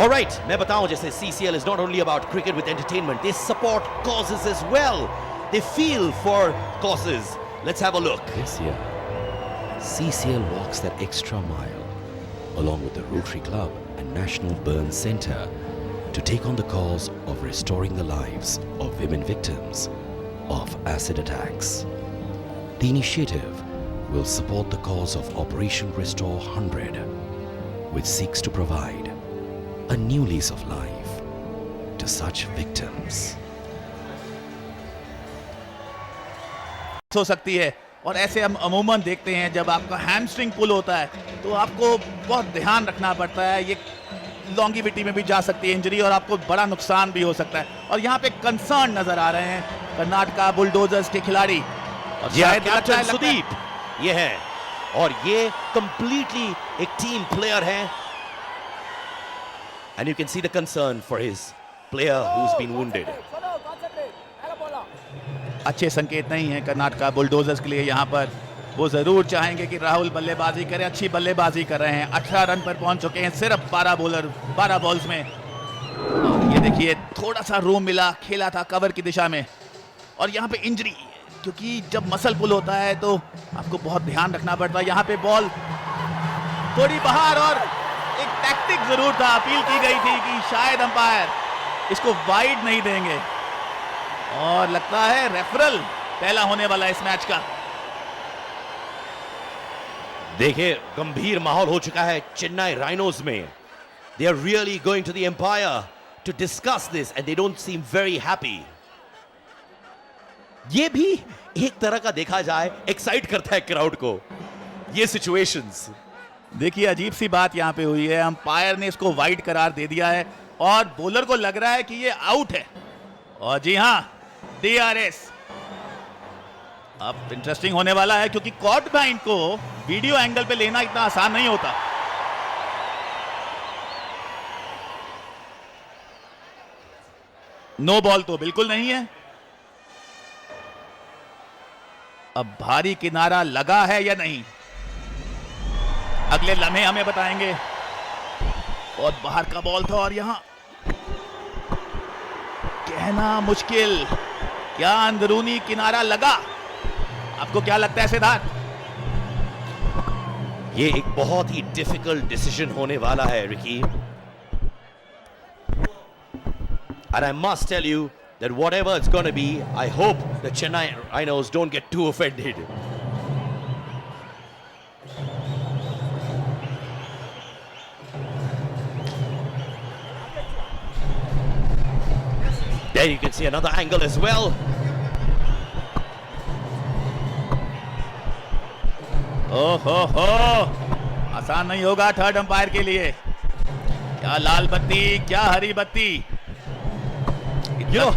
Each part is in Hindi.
Alright, मैं बताऊं जैसे CCL is not only about cricket with entertainment, they support causes as well. They feel for causes. Let's have a look. This year, CCL walks that extra mile along with the Rotary Club and National Burn Centre to take on the cause of restoring the lives of women victims of acid attacks. The initiative will support the cause of Operation Restore 100, which seeks to provide a new lease of life to such victims. हो सकती है और ऐसे हम अमूमन देखते हैं जब आपका हैमस्ट्रिंग पुल होता है तो आपको बहुत ध्यान रखना पड़ता है. ये लॉन्गिविटी में भी जा सकती है इंजरी और आपको बड़ा नुकसान भी हो सकता है. और यहाँ पे कंसर्न नजर आ रहे हैं कर्नाटका बुलडोजर्स के खिलाड़ी और शायद कैप्टन सुदीप ये है और ये कंप्लीटली एक टीम प्लेयर है. And you can see the concern for his player who's been wounded. अच्छे संकेत नहीं है कर्नाटका बुलडोजर्स के लिए. यहाँ पर वो जरूर चाहेंगे कि राहुल बल्लेबाजी करें. अच्छी बल्लेबाजी कर रहे हैं. 18 रन पर पहुंच चुके हैं सिर्फ 12 बॉल्स में. और ये देखिए थोड़ा सा रूम मिला, खेला था कवर की दिशा में और यहाँ पे इंजरी, क्योंकि जब मसल पुल होता है तो आपको बहुत ध्यान रखना पड़ता है. यहाँ पे बॉल थोड़ी बाहर और एक टैक्टिक जरूर था. अपील की गई थी कि शायद अंपायर इसको वाइड नहीं देंगे और लगता है रेफरल पहला होने वाला इस मैच का. देखिए गंभीर माहौल हो चुका है चेन्नई राइनोज में. They are really going to the umpire to discuss this and they don't seem very happy. ये भी एक तरह का देखा जाए एक्साइट करता है क्राउड को ये सिचुएशंस. देखिए अजीब सी बात यहाँ पे हुई है. अंपायर ने इसको वाइड करार दे दिया है और बॉलर को लग रहा है कि ये आउट है. और जी हाँ, DRS अब इंटरेस्टिंग होने वाला है क्योंकि कॉट बाइंड को वीडियो एंगल पे लेना इतना आसान नहीं होता. नो बॉल तो बिल्कुल नहीं है. अब भारी किनारा लगा है या नहीं अगले लम्हे हमें बताएंगे. बहुत बाहर का बॉल था और यहां कहना मुश्किल क्या अंदरूनी किनारा लगा. आपको क्या लगता है सिद्धार्थ? ये एक बहुत ही डिफिकल्ट डिसीजन होने वाला है Ricky. And I must tell you that whatever it's going to be, I hope the Chennai Rhinos don't get too offended. There you can see another angle as well. ओहो हो, आसान नहीं होगा थर्ड अंपायर के लिए. क्या लाल बत्ती क्या हरी बत्ती. You know,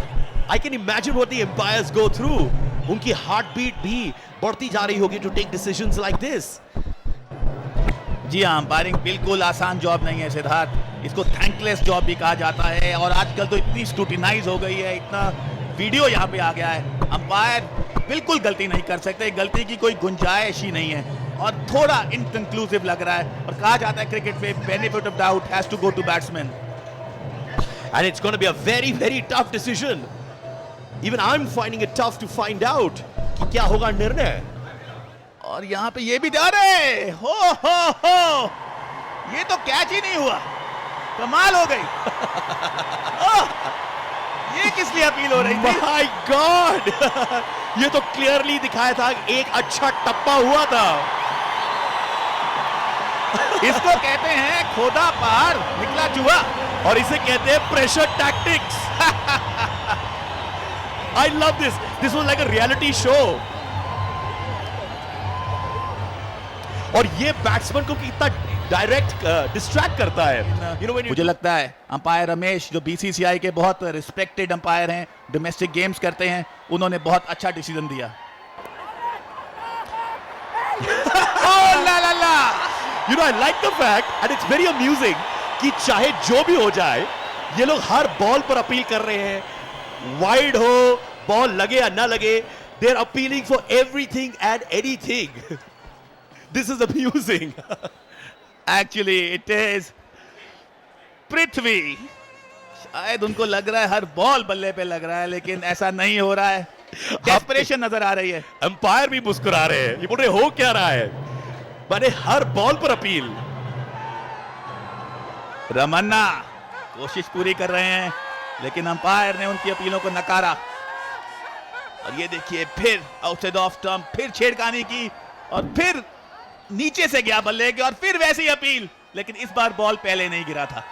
I can imagine what the umpires go through. उनकी हार्ट बीट भी बढ़ती जा रही होगी to take decisions like this. जी हाँ, अंपायरिंग बिल्कुल आसान जॉब नहीं है सिद्धार्थ. इसको थैंकलेस जॉब भी कहा जाता है और आजकल तो इतनी स्क्रूटिनाइज हो गई है, इतना वीडियो यहाँ पे आ गया है. अंपायर बिल्कुल गलती नहीं कर सकते. गलती की कोई गुंजाइश ही नहीं है और थोड़ा इनकंक्लूसिव लग रहा है. और कहा जाता है क्रिकेट में benefit of doubt has to go to batsman. And it's going to be a very, very tough decision. Even I'm finding it tough to find out कि क्या होगा निर्णय. और यहाँ पे ये भी जा रहे हो, ये तो कैच ही नहीं हुआ. कमाल हो गई. ये किस लिए अपील हो रही थी? My God! ये तो क्लियरली दिखाया था एक अच्छा टप्पा हुआ था. इसको कहते हैं खोदा पार निकला चूहा और इसे कहते हैं pressure tactics. I love this. This was like a reality show. और ये बैट्समैन को कितना डायरेक्ट डिस्ट्रैक्ट करता है. You know, मुझे लगता है अंपायर रमेश जो BCCI के बहुत रिस्पेक्टेड अंपायर हैं, डोमेस्टिक गेम्स करते हैं, उन्होंने बहुत अच्छा डिसीजन दिया. Oh la la la! You know, I like the fact and it's very amusing कि चाहे जो भी हो जाए ये लोग हर बॉल पर अपील कर रहे हैं. वाइड हो, बॉल लगे या ना लगे, they are appealing for everything and anything. This is amusing. Actually, it is पृथ्वी। शायद उनको लग रहा है हर बॉल बल्ले पे लग रहा है, लेकिन ऐसा नहीं हो रहा है। डेस्परेशन नजर आ रही है। अंपायर भी मुस्कुरा रहे हैं, ये बोल रहे हो क्या रहा है, मैंने हर बॉल पर अपील। रमन्ना कोशिश पूरी कर रहे हैं, लेकिन अंपायर ने उनकी अपीलों को नकारा। और ये देखिए फिर आउटसाइड ऑफ स्टंप, फिर छेड़खानी की और फिर नीचे से गया बल्ले के और फिर वैसी अपील, लेकिन इस बार बॉल पहले नहीं गिरा था।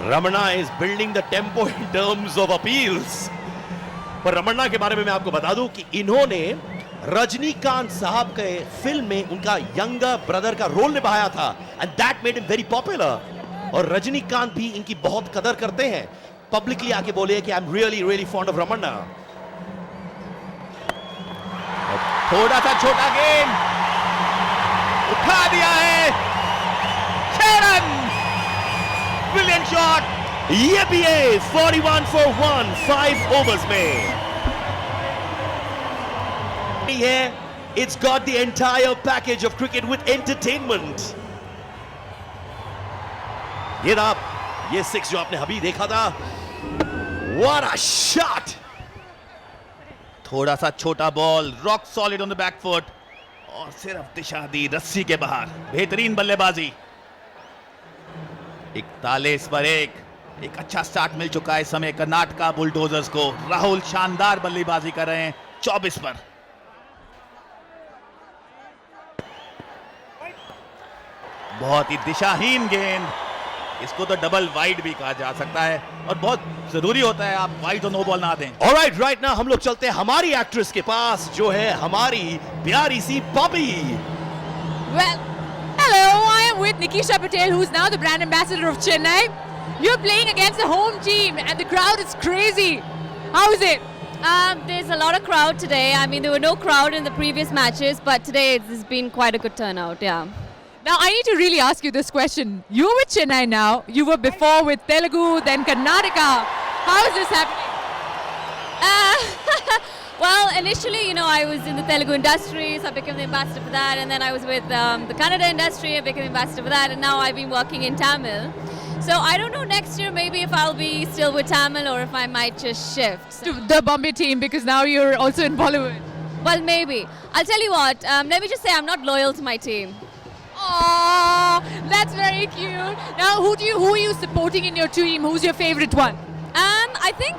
Ramanna is building the tempo in terms of appeals. पर रमन्ना के बारे में मैं आपको बता दूं कि इन्होंने रजनीकांत साहब के फिल्म में उनका यंगर ब्रदर का रोल निभाया था and that made him very popular. और रजनीकांत भी इनकी बहुत कदर करते हैं, पब्लिकली आके बोले कि I am really really fond of Ramanna. थोड़ा सा छोटा गेंद उठा दिया है, 6 रन, ब्रिलियंट शॉट। ये भी है 41 for 1 5 ओवर्स में है। It's got the entire package of cricket with entertainment. ये ना, ये 6 जो आपने अभी देखा था, what a shot! थोड़ा सा छोटा ball, rock solid on the back foot और सिर्फ दिशा दी रस्सी के बाहर। बेहतरीन बल्लेबाजी। 41 पर एक अच्छा स्टार्ट मिल चुका है इस समय कर्नाटका बुलडोजर्स को। राहुल शानदार बल्लेबाजी कर रहे हैं 24 पर। बहुत ही दिशाहीन गेंद, इसको तो डबल वाइड भी कहा जा सकता है और बहुत जरूरी होता है आप वाइड और नो बॉल ना दें। ऑलराइट, राइट नाउ हम लोग चलते हैं हमारी एक्ट्रेस के पास, जो है हमारी प्यारी सी Poppy. Well, hello, I am with Nikisha Patel, who's now the brand ambassador of Chennai. You're playing against the home team and the crowd is crazy. How is it? There's a lot of crowd today. I mean, there were no crowd in the previous matches, but today it's been quite a good turnout, yeah. Now, I need to really ask you this question. You're with Chennai now. You were before with Telugu, then Karnataka. How is this happening? Well, initially, you know, I was in the Telugu industry, so I became the ambassador for that, and then I was with the Kannada industry, I became the ambassador for that, and now I've been working in Tamil. So I don't know next year maybe if I'll be still with Tamil or if I might just shift. To the Bombay team, because now you're also in Bollywood. Well, maybe. I'll tell you what, let me just say I'm not loyal to my team. Oh, that's very cute. Now, who are you supporting in your team? Who's your favorite one? I think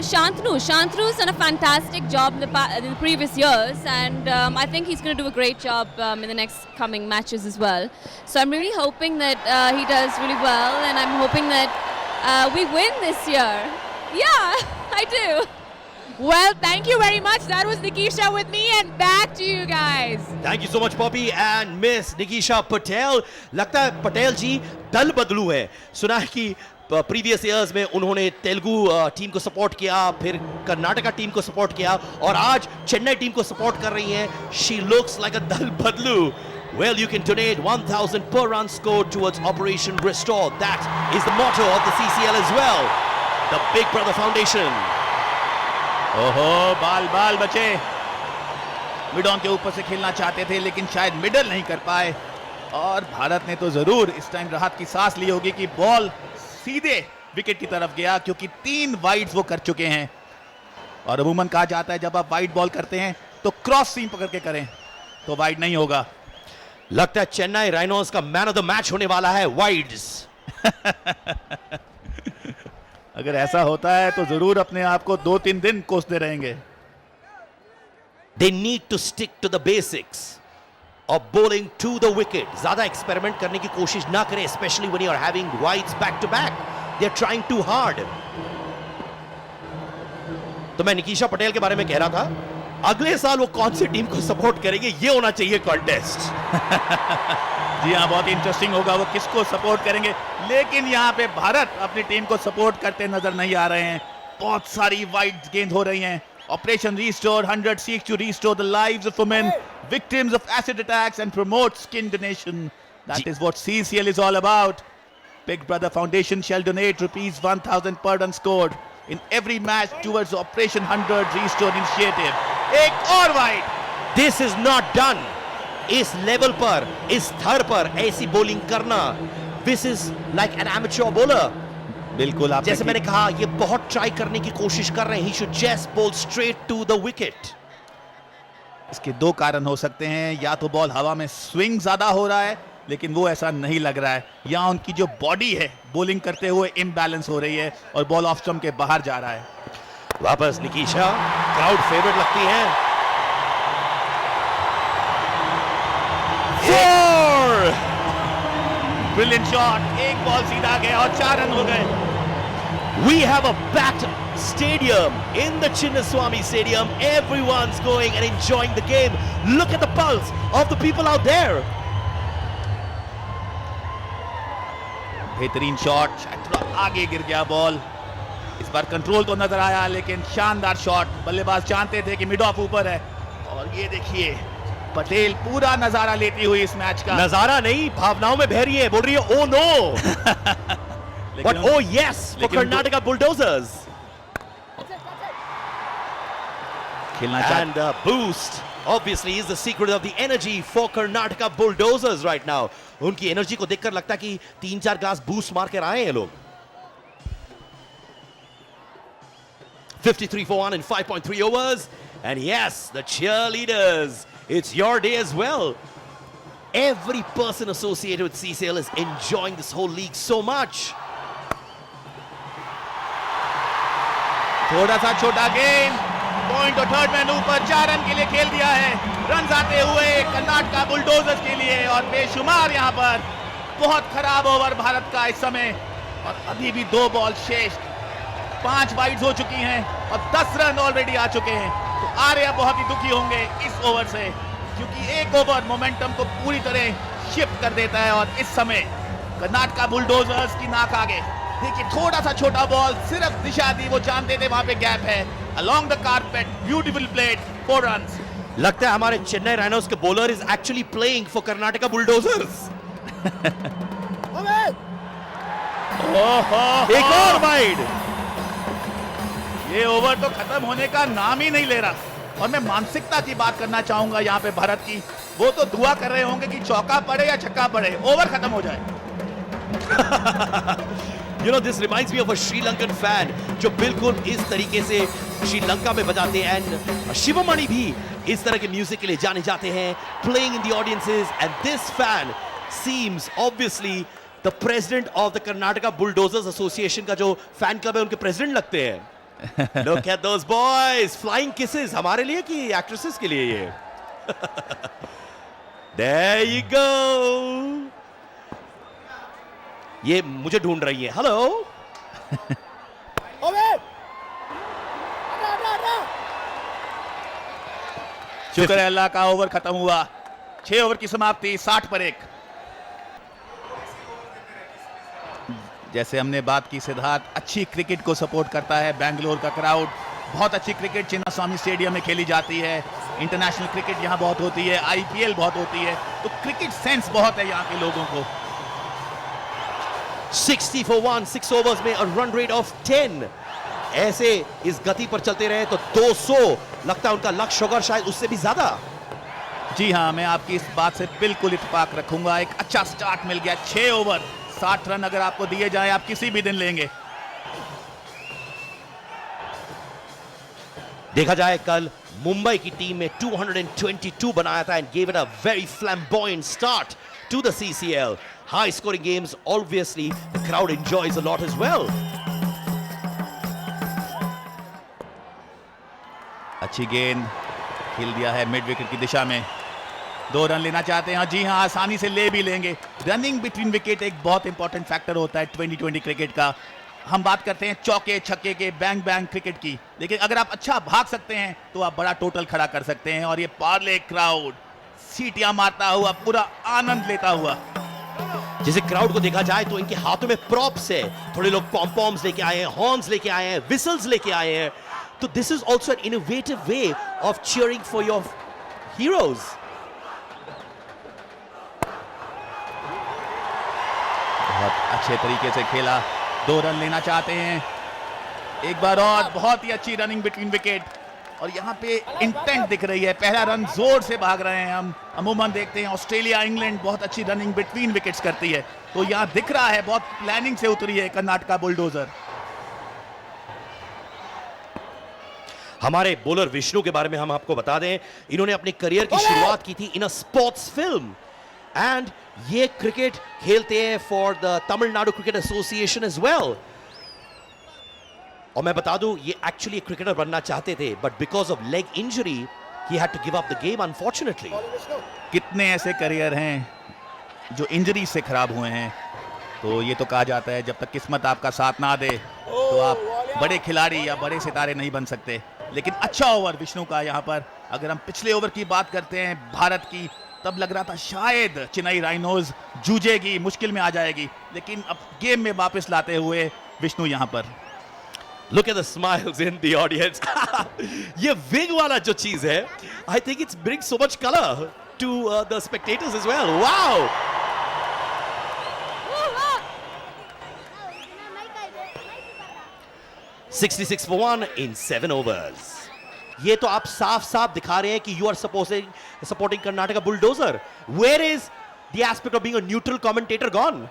Shantanu. Shantanu's done a fantastic job in the previous years, and I think he's going to do a great job in the next coming matches as well. So I'm really hoping that he does really well, and I'm hoping that we win this year. Yeah, I do. Well, thank you very much. That was Nikisha with me, and back to you guys. Thank you so much Poppy and miss Nikisha Patel. लगता है पटेल जी दल बदलू है। सुना है कि प्रीवियस इयर्स में उन्होंने तेलुगु टीम को सपोर्ट किया, फिर कर्नाटका टीम को सपोर्ट किया और आज चेन्नई टीम को सपोर्ट कर रही हैं। शी लुक्स लाइक अ दल बदलू। Well, you can donate 1,000 per run scored towards Operation Restore. That is the motto of the CCL as well. The Big Brother Foundation. ओहो, बाल बचे। मिड ऑन के ऊपर से खेलना चाहते थे, लेकिन शायद मिडल नहीं कर पाए और भारत ने तो जरूर इस टाइम राहत की सांस ली होगी कि बॉल सीधे विकेट की तरफ गया, क्योंकि 3 वाइड्स वो कर चुके हैं। और अमूमन कहा जाता है जब आप वाइड बॉल करते हैं तो क्रॉस सीम पकड़ के करें तो वाइड नहीं होगा। लगता है चेन्नई राइनोज का मैन ऑफ द मैच होने वाला है वाइड्स। अगर ऐसा होता है तो जरूर अपने आप को 2-3 दिन कोसते रहेंगे। They need to stick to the basics of bowling to the wicket. ज़्यादा एक्सपेरिमेंट करने की कोशिश ना करें, especially when you are having wides back to back. They are trying too hard. तो मैं निकीशा पटेल के बारे में कह रहा था, अगले साल वो कौन सी टीम को सपोर्ट करेंगे, ये होना चाहिए कॉन्टेस्ट। जी हाँ, बहुत इंटरेस्टिंग होगा वो किसको सपोर्ट करेंगे, लेकिन यहाँ पे भारत अपनी टीम को सपोर्ट करते नजर नहीं आ रहे हैं। बहुत सारी वाइड गेंद हो रही हैं। Operation Restore 100 seeks to restore the lives of women victims of acid attacks and promote skin donation. That is what CCL is all about. Big Brother Foundation shall donate rupees 1,000 per run scored in every match towards Operation 100 Restore initiative. एक और wide. This is not done. इस लेवल पर, इस स्तर पर ऐसी बॉलिंग करना, this is like an amateur bowler. बिल्कुल, आप जैसे मैंने कहा, ये बहुत ट्राई करने की कोशिश कर रहे हैं। He should just ball straight to the wicket. इसके दो कारण हो सकते हैं, या तो बॉल हवा में स्विंग ज्यादा हो रहा है, लेकिन वो ऐसा नहीं लग रहा है, या उनकी जो बॉडी है बॉलिंग करते हुए इम्बैलेंस हो रही है और बॉल ऑफ स्टंप के बाहर जा रहा है। वापस निकीशा, क्राउड फेवरेट लगती है। फोर, ब्रिलियंट शॉट, एक बॉल सीधा गया और 4 रन हो गए। we have a packed stadium in the Chinnaswamy Stadium. Everyone's going and enjoying the game. Look at the pulse of the people out there. बेहतरीन शॉट, शायद थोड़ा आगे गिर गया बॉल। इस बार कंट्रोल तो नजर आया, लेकिन शानदार शॉट। बल्लेबाज जानते थे कि मिड ऑफ ऊपर है, और ये देखिए पटेल पूरा नजारा लेती हुई इस मैच का। नजारा नहीं, भावनाओं में बह रही है, बोल रही है oh no but oh yes for Karnataka Bulldozers. And boost obviously is the secret of the energy for Karnataka Bulldozers right now. उनकी एनर्जी को देखकर लगता है कि 3-4 ग्लास बूस्ट मार कर आए हैं लोग। 53 for 1 in 5.3 overs, and yes, the cheerleaders, it's your day as well. Every person associated with CCL is enjoying this whole league so much. थोड़ा सा छोटा गेंद, पॉइंट और थर्ड मैन ऊपर, 4 रन के लिए खेल दिया है। रन आते हुए कर्नाटका बुलडोजर्स के लिए, और बेशुमार यहाँ पर बहुत खराब ओवर भारत का इस समय, और अभी भी 2 बॉल शेष, 5 वाइड्स हो चुकी हैं और 10 रन ऑलरेडी आ चुके हैं। तो आर्या बहुत ही दुखी होंगे इस ओवर से, क्योंकि एक ओवर मोमेंटम को पूरी तरह शिफ्ट कर देता है, और इस समय कर्नाटका बुलडोजर्स की नाक आगे। देखिए थोड़ा सा छोटा बॉल, सिर्फ दिशा दी, वो जानते थे वहां पे गैप है। Along the carpet, beautiful played, 4 runs. लगता है हमारे चेन्नई राइनोस के bowler is actually playing for Karnataka bulldozers. एक और वाइड। ये ओवर तो खत्म होने का नाम ही नहीं ले रहा, और मैं मानसिकता की बात करना चाहूंगा यहाँ पे भारत की। वो तो दुआ कर रहे होंगे कि चौका पड़े या छक्का पड़े, ओवर खत्म हो जाए। You know, this reminds me of a Sri Lankan fan जो बिल्कुल इस तरीके से श्रीलंका में बजाते हैं, and शिवमणि भी इस तरह के म्यूजिक के लिए जाने जाते हैं, playing in the audiences, and this fan seems obviously the president of the Karnataka Bulldozers Association का जो fan club है, उनके president लगते हैं। Look at those boys, flying kisses, हमारे लिए कि actresses के लिए ये? There you go. ये मुझे ढूंढ रही है। हेलो। शुक्र है अल्लाह का, ओवर खत्म हुआ। 6 ओवर की समाप्ति, 60 पर 1। जैसे हमने बात की, सिद्धार्थ अच्छी क्रिकेट को सपोर्ट करता है। बेंगलोर का क्राउड, बहुत अच्छी क्रिकेट चिन्नास्वामी स्टेडियम में खेली जाती है। इंटरनेशनल क्रिकेट यहाँ बहुत होती है, IPL बहुत होती है, तो क्रिकेट सेंस बहुत है यहाँ के लोगों को। 60 for 1, 6 ओवर्स में a run rate of 10। ऐसे इस गति पर चलते रहे तो 200 लगता है उनका लक्ष्य होगा, शायद उससे भी ज्यादा। जी हाँ, मैं आपकी इस बात से बिल्कुल इत्तेफाक रखूंगा। एक अच्छा स्टार्ट मिल गया। 6 ओवर 60 रन अगर आपको दिए जाए, आप किसी भी दिन लेंगे। देखा जाए, कल मुंबई की टीम में 222 बनाया था and gave it a very flamboyant start to the CCL. High scoring games, obviously the crowd enjoys a lot as well. अच्छी गेंद खेल दिया है मिड विकेट की दिशा में। 2 रन लेना चाहते हैं, जी हाँ, आसानी से ले भी लेंगे। रनिंग बिटवीन विकेट एक बहुत इंपॉर्टेंट फैक्टर होता है 2020 क्रिकेट का। हम बात करते हैं चौके छक्के के, बैंग बैंग क्रिकेट की, लेकिन अगर आप अच्छा भाग सकते हैं तो आप बड़ा टोटल खड़ा कर सकते हैं। और ये पार्ले क्राउड सीटियां मारता हुआ, पूरा आनंद लेता हुआ। जैसे क्राउड को देखा जाए तो इनके हाथों में प्रॉप्स है, थोड़े लोग पॉम-पॉम्स लेके आए हैं, हॉर्न्स लेके आए हैं, विसल्स लेके आए हैं। तो this is also an innovative way of cheering for your heroes. बहुत अच्छे तरीके से खेला, 2 रन लेना चाहते हैं। एक बार और बहुत ही अच्छी रनिंग बिटवीन विकेट। और यहाँ पे इंटेंट दिख रही है। पहला रन जोर से भाग रहे हैं हम। अमूमन देखते हैं ऑस्ट्रेलिया इंग्लैंड बहुत अच्छी रनिंग बिटवीन विकेट्स करती है, तो यहाँ दिख रहा है बहुत प्लानिंग से उतरी है कर्नाटका बुलडोजर। हमारे बॉलर विष्णु के बारे में हम आपको बता दें, इन्होंने अपने करियर की शुरुआत की थी in a sports film, and ये क्रिकेट खेलते हैं for the Tamil Nadu cricket association as well. और मैं बता दूं, ये एक्चुअली क्रिकेटर बनना चाहते थे, but because of leg injury he had to give up the game unfortunately. कितने ऐसे करियर हैं जो इंजरी से खराब हुए हैं, तो ये तो कहा जाता है जब तक किस्मत आपका साथ ना दे तो आप बड़े खिलाड़ी या बड़े सितारे नहीं बन सकते। लेकिन अच्छा ओवर विष्णु का यहाँ पर। अगर हम पिछले ओवर की बात करते हैं भारत की, तब लग रहा था शायद चेन्नई राइनोज जूझेगी, मुश्किल में आ जाएगी, लेकिन अब गेम में वापस लाते हुए विष्णु यहाँ पर। Look at the smiles in the audience. ये wing वाला जो चीज है, I think it brings so much color to the spectators as well. Wow! $66 for 1 in 7 overs. ये तो आप साफ-साफ दिखा रहे हैं कि you are supporting Karnataka Bulldozer. Where is the aspect of being a neutral commentator gone?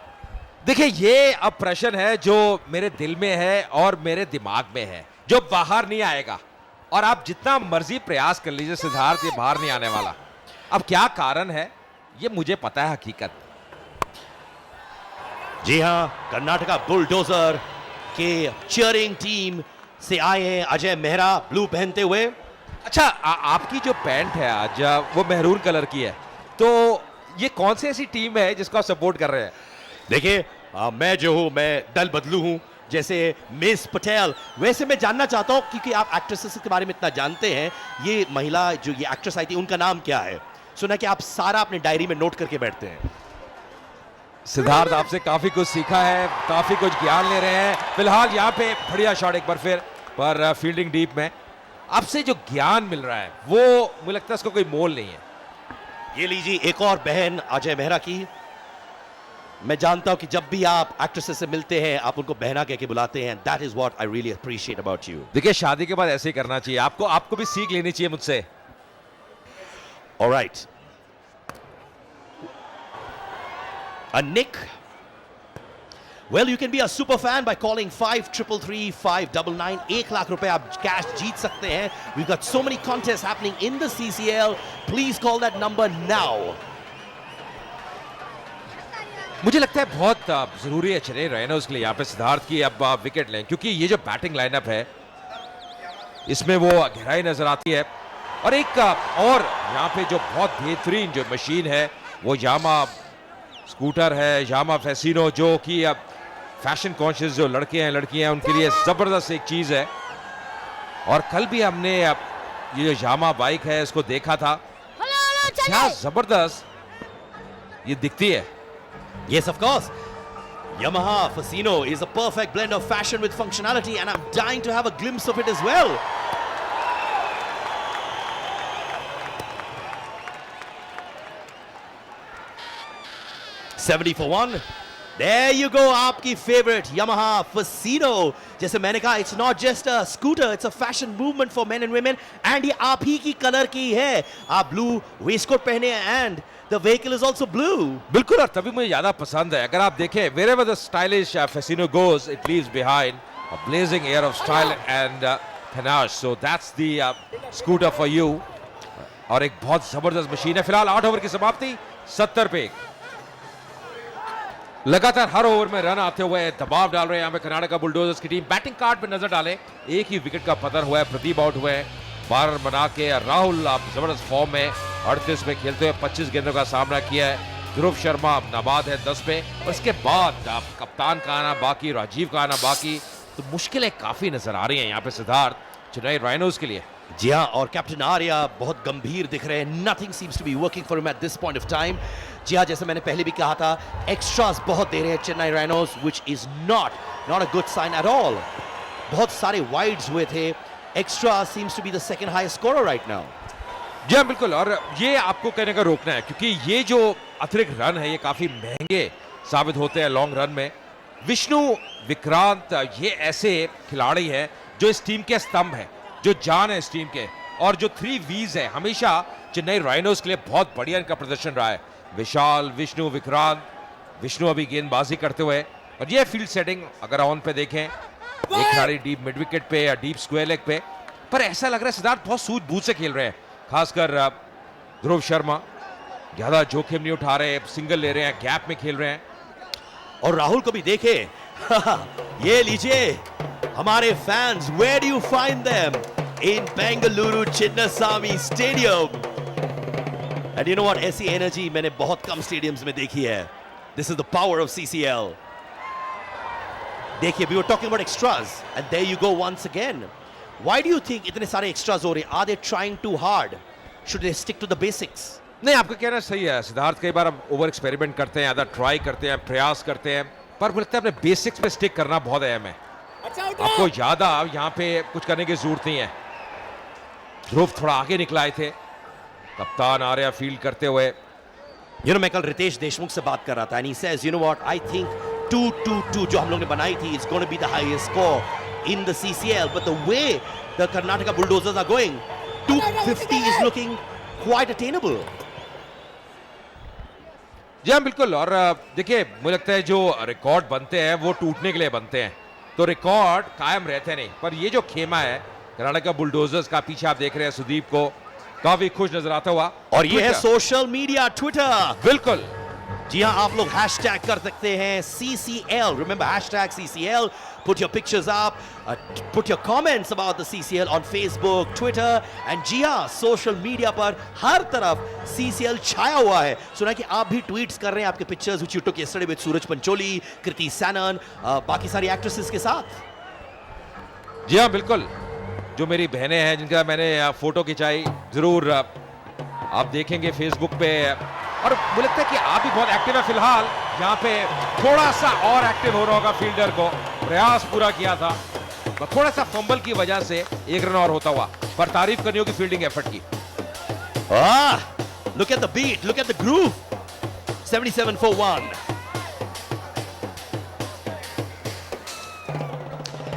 देखिए, ये अब प्रश्न है जो मेरे दिल में है और मेरे दिमाग में है, जो बाहर नहीं आएगा। और आप जितना मर्जी प्रयास कर लीजिए सिद्धार्थ, ये बाहर नहीं आने वाला। अब क्या कारण है, ये मुझे पता है हकीकत। जी हां, कर्नाटका बुलडोजर के चीयरिंग टीम से आए हैं अजय मेहरा, ब्लू पहनते हुए। अच्छा, आपकी जो पैंट है आज वो मेहरून कलर की है, तो ये कौन सी ऐसी टीम है जिसको आप सपोर्ट कर रहे हैं? देखिए, मैं जो हूं, मैं दल बदलू हूं, जैसे मिस पटेल, वैसे मैं जानना चाहता हूं, क्योंकि आप एक्ट्रेसेस के बारे में इतना जानते हैं, ये महिला जो ये एक्ट्रेस आई थी उनका नाम क्या है? सुना कि आप सारा अपने डायरी में नोट करके बैठते हैं। सिद्धार्थ, आपसे काफी कुछ सीखा है, काफी कुछ ज्ञान ले रहे हैं। फिलहाल यहाँ पे बढ़िया शॉट एक बार फिर पर फील्डिंग डीप में। आपसे जो ज्ञान मिल रहा है वो मुझे लगता है उसका कोई मोल नहीं है। ये लीजिए एक और बहन अजय मेहरा की। मैं जानता हूं कि जब भी आप एक्ट्रेसेस से मिलते हैं आप उनको बहना कह के बुलाते हैं। That is what I really appreciate about you. देखिए, शादी के बाद ऐसे ही करना चाहिए, आपको भी सीख लेनी चाहिए मुझसे। Alright, a nick. Well, you can be a super fan by calling 5333-599. 1 lakh रुपए आप कैश जीत सकते हैं। We've got so many contests happening in the CCL. Please call that number now. मुझे लगता है बहुत जरूरी है चेन्नई राइनोज के लिए यहाँ पे सिद्धार्थ की अब विकेट लें, क्योंकि ये जो बैटिंग लाइनअप है इसमें वो गहराई नजर आती है। और एक और यहाँ पे जो बहुत बेहतरीन जो मशीन है वो यामा स्कूटर है, यामा फैसिनो, जो कि अब फैशन कॉन्शियस जो लड़के हैं लड़कियां हैं उनके लिए जबरदस्त एक चीज है। और कल भी हमने ये जो यामा बाइक है इसको देखा था, क्या जबरदस्त ये दिखती है। Yes, of course. Yamaha Fasino is a perfect blend of fashion with functionality, and I'm dying to have a glimpse of it as well. $70 for 1. There you go, आपकी favorite Yamaha Fasino. जैसे मैंने कहा, it's not just a scooter, it's a fashion movement for men and women, and ये आप ही की कलर की है। आप blue waistcoat पहने हैं and the vehicle is also blue. बिल्कुल, और तभी मुझे ज्यादा पसंद है। अगर आप देखें, wherever the stylish Fasino goes, it leaves behind a blazing air of style and panache. So that's the scooter for you. और एक बहुत जबरदस्त मशीन है। फिलहाल 8 ओवर की समाप्ति, 70 पे। लगातार हर ओवर में रन आते हुए दबाव डाल रहे हैं यहाँ पे कर्नाटका बुलडोजर्स की टीम। बैटिंग कार्ड पे नजर डालें, एक ही विकेट का पतन हुआ है, प्रदीप आउट हुए हैं, 12 रन बना के। राहुल जबरदस्त फॉर्म में 38 में खेलते हुए 25 गेंदों का सामना किया है। ध्रुव शर्मा नाबाद है 10 पे, और इसके बाद कप्तान का आना बाकी, राजीव का आना बाकी, तो मुश्किलें काफी नजर आ रही हैं यहाँ पे सिद्धार्थ चेन्नई राइनोज के लिए। जी हाँ, और कैप्टन आर्या बहुत गंभीर दिख रहे हैं। Nothing seems to be working for him at this point of time. जी हाँ, जैसे मैंने पहले भी कहा था, एक्स्ट्रास बहुत दे रहे हैं Chennai rhinos, which is not a good sign at all. बहुत सारे वाइड्स हुए थे। Extra seems to be the second highest scorer right now. जी हाँ, बिल्कुल, और ये आपको कहने का रोकना है, क्योंकि ये जो अतिरिक्त रन है ये काफी महंगे साबित होते हैं लॉन्ग रन में। विष्णु, विक्रांत, ये ऐसे खिलाड़ी हैं जो इस टीम के स्तंभ है, जो जान है इस टीम के। और जो 3 V's है हमेशा चेन्नई राइनोज के लिए बहुत बढ़िया इनका प्रदर्शन रहा है। विशाल, विष्णु, विक्रांत। विष्णु अभी गेंदबाजी करते हुए, और ये फील्ड सेटिंग अगर ऑन पे देखें, एक खिलाड़ी डीप मिड विकेट पे या डीप स्क्वायर लेग पे, पर ऐसा लग रहा है सिद्धार्थ बहुत सूझबूझ से खेल रहे हैं। खासकर ध्रुव शर्मा ज्यादा जोखिम नहीं उठा रहे, सिंगल ले रहे हैं, गैप में खेल रहे हैं। और राहुल को भी देखे ये लीजिए हमारे fans, where do you find them? In Bengaluru Chinnaswamy stadium. And you know what, ऐसी एनर्जी मैंने बहुत कम स्टेडियम्स में देखी है। This is the power of CCL. देखिए, we were talking about extras and there you go once again. Why do you think इतने सारे एक्स्ट्रास हो रहे हैं? Are they trying too hard? Should they stick to the basics? नहीं, आपका कहना सही है सिद्धार्थ। कई बार हम ओवर एक्सपेरिमेंट करते हैं, अदर ट्राई करते हैं, प्रयास करते हैं, पर मुझे लगता है अपने बेसिक्स पे स्टिक करना बहुत अहम है। आपको ज्यादा यहाँ पे कुछ करने की जरूरत नहीं है। ध्रुव थोड़ा आगे निकलाए थे, कप्तान आर्या फील्ड करते हुए। यू नो, मैं कल रितेश देशमुख से बात कर रहा था and he says, you know what, I think 2-2-2 जो हम लोग ने बनाई थी, it's gonna be the highest score in the CCL, but the way the Karnataka bulldozers are going, 250 is looking quite attainable. जी हाँ, बिल्कुल। और देखिए, मुझे लगता है जो रिकॉर्ड बनते हैं वो टूटने के लिए बनते हैं, तो रिकॉर्ड कायम रहते नहीं। पर ये जो खेमा है कर्नाटका बुलडोजर्स का, पीछे आप देख रहे हैं सुदीप को काफी खुश नजर आता हुआ। और ये है सोशल मीडिया, ट्विटर। बिल्कुल, जी हाँ, आप लोग हैशटैग कर सकते हैं CCL, remember hashtag CCL, put your pictures up, put your comments about the CCL on Facebook, Twitter, and जी हाँ, सोशल मीडिया पर हर तरफ CCL छाया हुआ है। सुना कि आप भी ट्वीट्स कर रहे हैं आपके pictures which you took yesterday with सूरज पंचोली, कृति सैनन, बाकी सारी एक्ट्रेसेस के साथ। जी हाँ, बिल्कुल। जो मेरी बहनें हैं जिनका मैंने फोटो खिंचाई, जरूर आप देखेंगे फेसबुक पे। और मुझे लगता है कि आप भी बहुत एक्टिव है फिलहाल यहाँ पे। थोड़ा सा और एक्टिव हो रहा होगा फील्डर को, प्रयास पूरा किया था, थोड़ा सा फंबल की वजह से 1 रन और होता हुआ, पर तारीफ करनी होगी फील्डिंग एफर्ट की। Look at the beat, look at the groove. 77 for 1.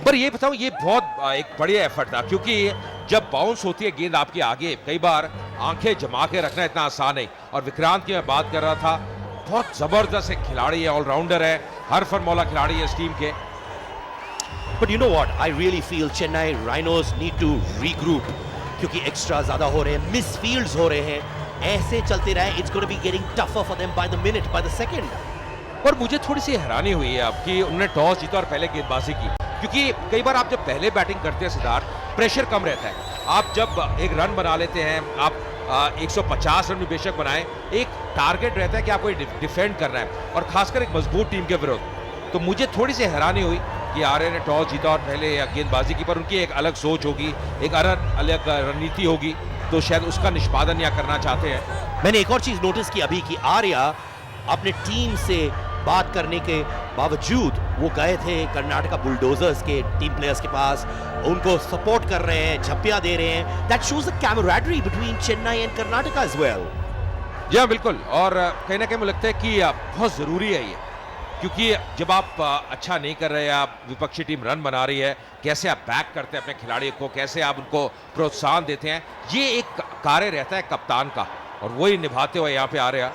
पर ये बताऊं, ये बहुत एक बढ़िया एफर्ट था, क्योंकि जब बाउंस होती है गेंद आपके आगे, कई बार आंखें जमा के रखना इतना आसान नहीं। और विक्रांत की मैं बात कर रहा था, बहुत जबरदस्त एक खिलाड़ी है, ऑलराउंडर है, हर फॉर्मूला खिलाड़ी है इस टीम के। But you know what? I really feel Chennai Rhinos need to regroup, क्योंकि एक्स्ट्रा ज्यादा हो रहे हैं, मिस फील्ड्स हो रहे हैं। ऐसे चलते रहे, it's going to be getting tougher for them by the minute, by the second. और मुझे थोड़ी सी हैरानी हुई है अब कि उन्होंने टॉस जीता और पहले गेंदबाजी की, क्योंकि कई बार आप जब पहले बैटिंग करते हैं सिद्धार्थ, प्रेशर कम रहता है। आप जब एक रन बना लेते हैं, आप 150 रन भी बेशक बनाएं, एक टारगेट रहता है कि आपको डिफेंड करना है, और खासकर एक मजबूत टीम के विरुद्ध। तो मुझे थोड़ी सी हैरानी हुई कि आर्या ने टॉस जीता और पहले गेंदबाजी की, पर उनकी एक अलग सोच होगी, एक अलग रणनीति होगी, तो शायद उसका निष्पादन या करना चाहते हैं। मैंने एक और चीज नोटिस की अभी कि आर्या अपने टीम से बात करने के बावजूद वो गए थे कर्नाटका बुलडोजर्स के टीम प्लेयर्स के पास, उनको सपोर्ट कर रहे हैं, झप्पियां दे रहे हैं। That shows the camaraderie between Chennai and Karnataka as well. जी हाँ, बिल्कुल। और कहीं ना कहीं मुझे लगता है कि बहुत जरूरी है ये, क्योंकि जब आप अच्छा नहीं कर रहे, आप विपक्षी टीम रन बना रही है, कैसे आप बैक करते हैं अपने खिलाड़ियों को, कैसे आप उनको प्रोत्साहन देते हैं, ये एक कार्य रहता है कप्तान का, और वही निभाते हुए यहाँ पे आ रहे हैं।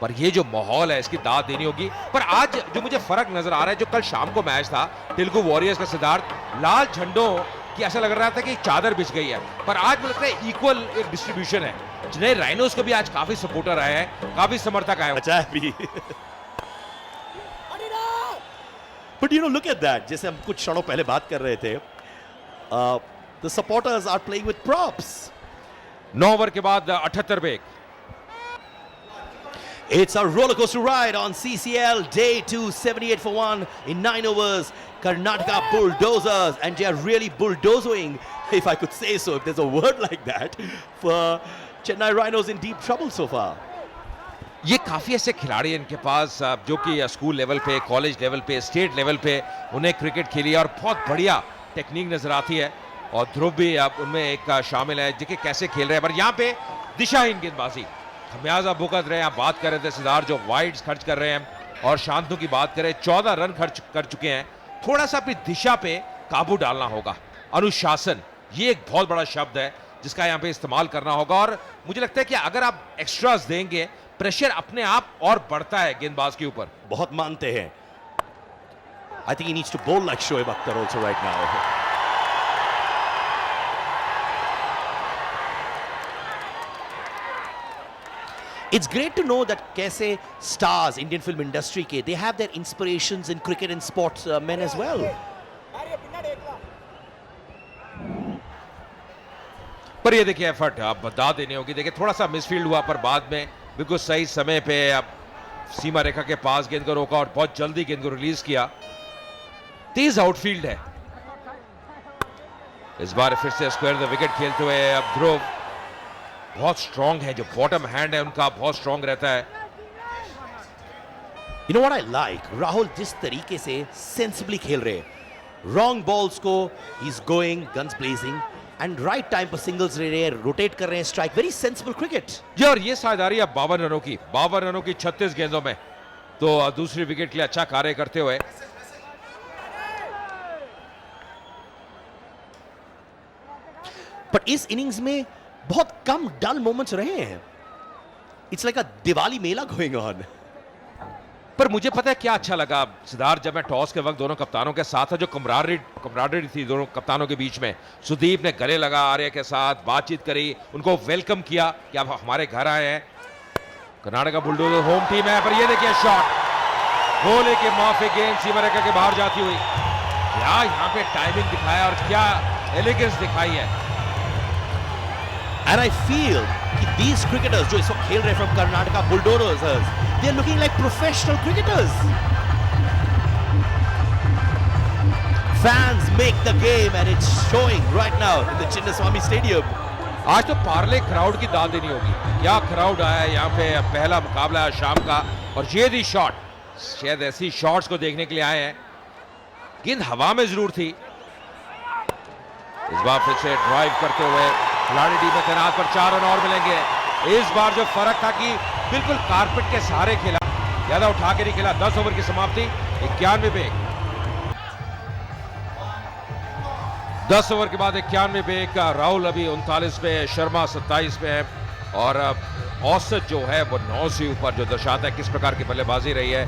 पर ये जो माहौल है, इसकी दाद देनी होगी। पर आज जो मुझे फर्क नजर आ रहा है, जो कल शाम को मैच था तेलुगु वॉरियर्स का सिद्धार्थ, लाल झंडों की ऐसा लग रहा था कि चादर बिछ गई है, पर आज मुझे लगता है इक्वल एक डिस्ट्रीब्यूशन है। चेन्नई राइनोज को भी आज काफी सपोर्टर आए हैं, काफी समर्थक आए हैं। But you know, look at that. जैसे हम कुछ क्षणों पहले बात कर रहे थे, the supporters are playing with props. 9 over के बाद 78 पे। It's a roller coaster ride on CCL Day 2, 78 for 1 in 9 overs. Karnataka Bulldozers, and they are really bulldozing, if I could say so, if there's a word like that, for Chennai Rhinos in deep trouble so far. ये काफी ऐसे खिलाड़ी हैं इनके पास जो कि स्कूल लेवल पे, कॉलेज लेवल पे, स्टेट लेवल पे उन्हें क्रिकेट खेली है और बहुत बढ़िया टेक्निक नजर आती है। और ध्रुव भी उनमें एक शामिल है, देखिए कैसे खेल रहे हैं। पर यहाँ पे दिशाहीन गेंदबाजी, खमियाजा भुगत रहे हैं। आप बात कर रहे थे सिद्धार्थ, जो वाइड्स खर्च कर रहे हैं, और शांतनु की बात करें 14 रन खर्च कर चुके हैं। थोड़ा सा अपनी दिशा पे काबू डालना होगा। अनुशासन, ये एक बहुत बड़ा शब्द है जिसका यहाँ पे इस्तेमाल करना होगा। और मुझे लगता है कि अगर आप एक्स्ट्रास देंगे, प्रेशर अपने आप और बढ़ता है गेंदबाज के ऊपर। बहुत मानते हैं। I think he needs to bowl like Shoaib Akhtar also right now. It's great to know that कैसे stars Indian film industry के they have their inspirations in cricket and sports men as well. पर ये देखिए एफर्ट आप बता देने होगी। देखिए थोड़ा सा मिसफील्ड हुआ पर बाद में बिल्कुल सही समय पे अब सीमा रेखा के पास गेंद को रोका और बहुत जल्दी गेंद को रिलीज किया। तेज आउटफील्ड है। इस बार फिर से स्क्वायर द विकेट खेलते हुए अब ध्रुव बहुत स्ट्रांग है, जो बॉटम हैंड है उनका बहुत स्ट्रांग रहता है। You know what I like? Rahul जिस तरीके से सेंसिबली खेल रहे हैं, रॉन्ग बॉल्स को he's going guns blazing and right time पर सिंगल्स ले रहे हैं, रोटेट कर रहे हैं, स्ट्राइक, वेरी सेंसिबल क्रिकेट। जी और ये शायद आ रही है 52 रनों की, 52 रनों की 36 गेंदों में, तो दूसरी विकेट के लिए अच्छा कार्य करते हुए। पर इस इनिंग्स में बहुत कम डल मोमेंट्स रहे हैं। It's like a Diwali Mela going on. पर मुझे पता है क्या अच्छा लगा सिद्धार्थ, जब मैं टॉस के वक्त दोनों कप्तानों के साथ था, जो कमराडरी थी दोनों कप्तानों के बीच में, सुदीप ने गले लगा आर्य के साथ, बातचीत करी, उनको वेलकम किया कि आप हमारे घर आए हैं। कर्नाटका बुलडोजर होम टीम है, पर ये देखिए शॉट गोले के माफी गेंद सीमा रेखा के बाहर जाती हुई। क्या यहाँ पे टाइमिंग दिखाया और क्या एलिगेंस दिखाई है। And I feel कि these cricketers जो इस वक्त खेल रहे हैं from Karnataka Bulldozers, they are looking like professional cricketers. Fans make the game and it's showing right now in the Chinnaswamy Stadium. आज तो पार्ले क्राउड की दाद देनी होगी। क्या क्राउड आया है यहाँ पे, पहला मुकाबला है शाम का और ये दी शॉट, शायद ऐसी शॉट्स को देखने के लिए आए हैं। गेंद हवा में जरूर थी। इस बार फिर से ड्राइव करते हुए खिलाड़ी टीम में तैनात पर 4 रन और मिलेंगे। इस बार जो फर्क था कि बिल्कुल कारपेट के सहारे खेला, ज्यादा उठा के नहीं खेला। 10 ओवर की समाप्ति 91 पे, 10 ओवर के बाद 91 पे का राहुल अभी 39 पे, शर्मा 27 पे है और औसत जो है वो 9 से ऊपर, जो दर्शाता है किस प्रकार की बल्लेबाजी रही है।